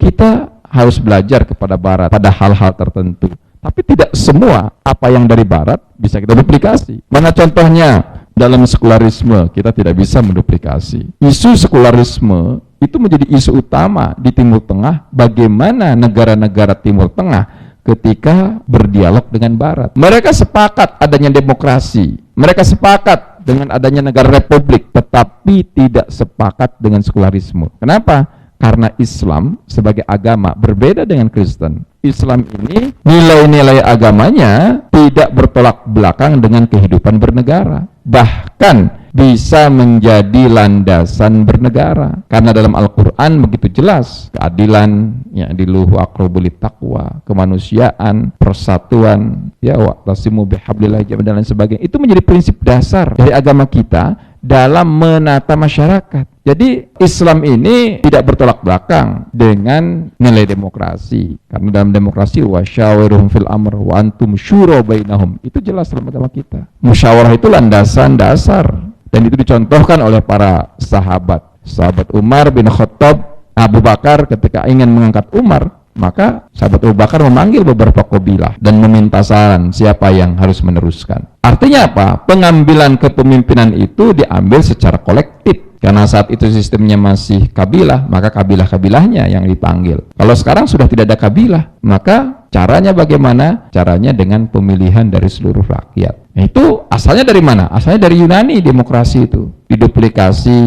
kita harus belajar kepada barat pada hal-hal tertentu. Tapi tidak semua apa yang dari barat bisa kita duplikasi. Mana contohnya? Dalam sekularisme kita tidak bisa menduplikasi. Isu sekularisme itu menjadi isu utama di Timur Tengah. Bagaimana negara-negara Timur Tengah ketika berdialog dengan barat. Mereka sepakat adanya demokrasi. Mereka sepakat dengan adanya negara republik, tetapi tidak sepakat dengan sekularisme. Kenapa? Karena Islam sebagai agama berbeda dengan Kristen. Islam ini nilai-nilai agamanya tidak bertolak belakang dengan kehidupan bernegara. Bahkan bisa menjadi landasan bernegara. Karena dalam Al-Quran begitu jelas. Keadilan, ya'diluhu aqrabu littaqwa, kemanusiaan, persatuan, wa'tasimu bihablillah dan lain sebagainya. Itu menjadi prinsip dasar dari agama kita dalam menata masyarakat. Jadi Islam ini tidak bertolak belakang dengan nilai demokrasi. Karena dalam demokrasi wasyawirhum fil amr wa antum syura bainahum. Itu jelas dalam agama kita. Musyawarah itu landasan dasar dan itu dicontohkan oleh para sahabat. Sahabat Umar bin Khattab, Abu Bakar ketika ingin mengangkat Umar, maka sahabat Abu Bakar memanggil beberapa kabilah dan meminta saran siapa yang harus meneruskan. Artinya apa? Pengambilan kepemimpinan itu diambil secara kolektif. Karena saat itu sistemnya masih kabilah, maka kabilah-kabilahnya yang dipanggil. Kalau sekarang sudah tidak ada kabilah, maka caranya bagaimana? Caranya dengan pemilihan dari seluruh rakyat. Nah, itu asalnya dari mana? Asalnya dari Yunani demokrasi itu. Diduplikasi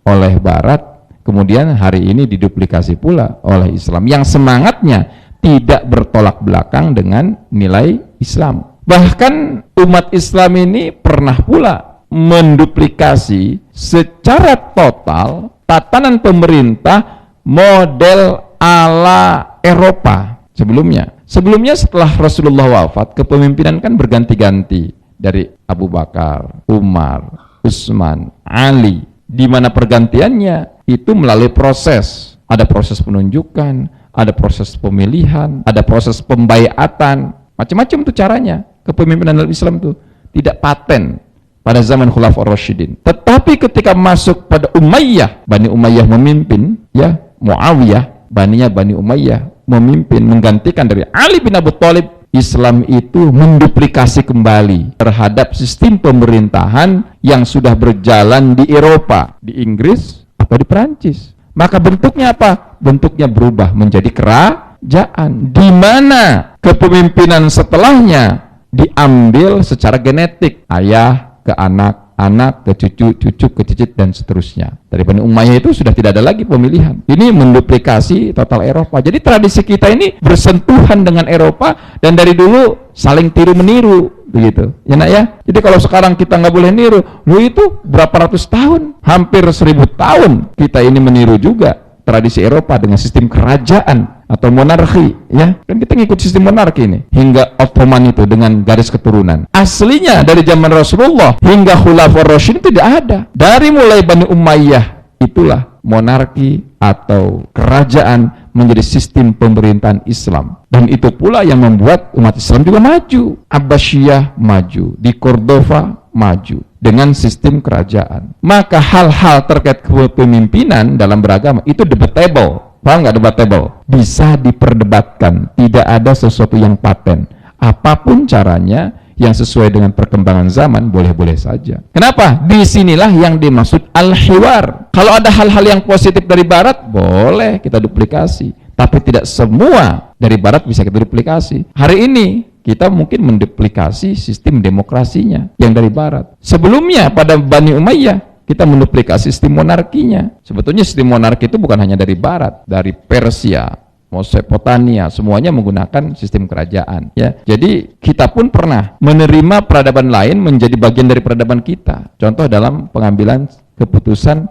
oleh Barat, kemudian hari ini diduplikasi pula oleh Islam. Yang semangatnya tidak bertolak belakang dengan nilai Islam. Bahkan umat Islam ini pernah pula menduplikasi secara total tatanan pemerintah model ala Eropa sebelumnya. Sebelumnya setelah Rasulullah wafat, kepemimpinan kan berganti-ganti dari Abu Bakar, Umar, Utsman, Ali, di mana pergantiannya itu melalui proses. Ada proses penunjukan, ada proses pemilihan, ada proses pembaiatan, macam-macam tuh caranya. Kepemimpinan dalam Islam itu tidak paten pada zaman Khulafaur Rasyidin. Tetapi ketika masuk pada Umayyah, Bani Umayyah memimpin, Muawiyah, Bani Umayyah memimpin, menggantikan dari Ali bin Abi Thalib, Islam itu menduplikasi kembali terhadap sistem pemerintahan yang sudah berjalan di Eropa, di Inggris atau di Perancis. Maka bentuknya apa? Bentuknya berubah menjadi kerajaan, di mana kepemimpinan setelahnya diambil secara genetik, ayah ke anak, anak ke cucu, cucu ke cicit dan seterusnya. Dari Bani Umayyah itu sudah tidak ada lagi pemilihan. Ini menduplikasi total Eropa. Jadi tradisi kita ini bersentuhan dengan Eropa dan dari dulu saling tiru meniru, begitu. Ya nak ya. Jadi kalau sekarang kita nggak boleh niru, lu itu berapa ratus tahun, hampir 1000 tahun kita ini meniru juga tradisi Eropa dengan sistem kerajaan atau monarki, ya kan kita ngikut sistem monarki ini hingga Ottoman itu dengan garis keturunan. Aslinya dari zaman Rasulullah hingga Khulafaur Rasyidin tidak ada. Dari mulai Bani Umayyah itulah monarki atau kerajaan menjadi sistem pemerintahan Islam, dan itu pula yang membuat umat Islam juga maju. Abbasiyah maju, di Cordova maju dengan sistem kerajaan. Maka hal-hal terkait kepemimpinan dalam beragama itu debatable. Paham nggak debatable? Bisa diperdebatkan, tidak ada sesuatu yang paten. Apapun caranya yang sesuai dengan perkembangan zaman boleh-boleh saja. Kenapa? Disinilah yang dimaksud al-hiwar. Kalau ada hal-hal yang positif dari Barat, boleh kita duplikasi. Tapi tidak semua dari Barat bisa kita duplikasi. Hari ini kita mungkin menduplikasi sistem demokrasinya yang dari Barat. Sebelumnya pada Bani Umayyah kita menduplikasi sistem monarkinya. Sebetulnya sistem monarki itu bukan hanya dari Barat, dari Persia, Mesopotamia, semuanya menggunakan sistem kerajaan. Ya, jadi kita pun pernah menerima peradaban lain menjadi bagian dari peradaban kita. Contoh dalam pengambilan keputusan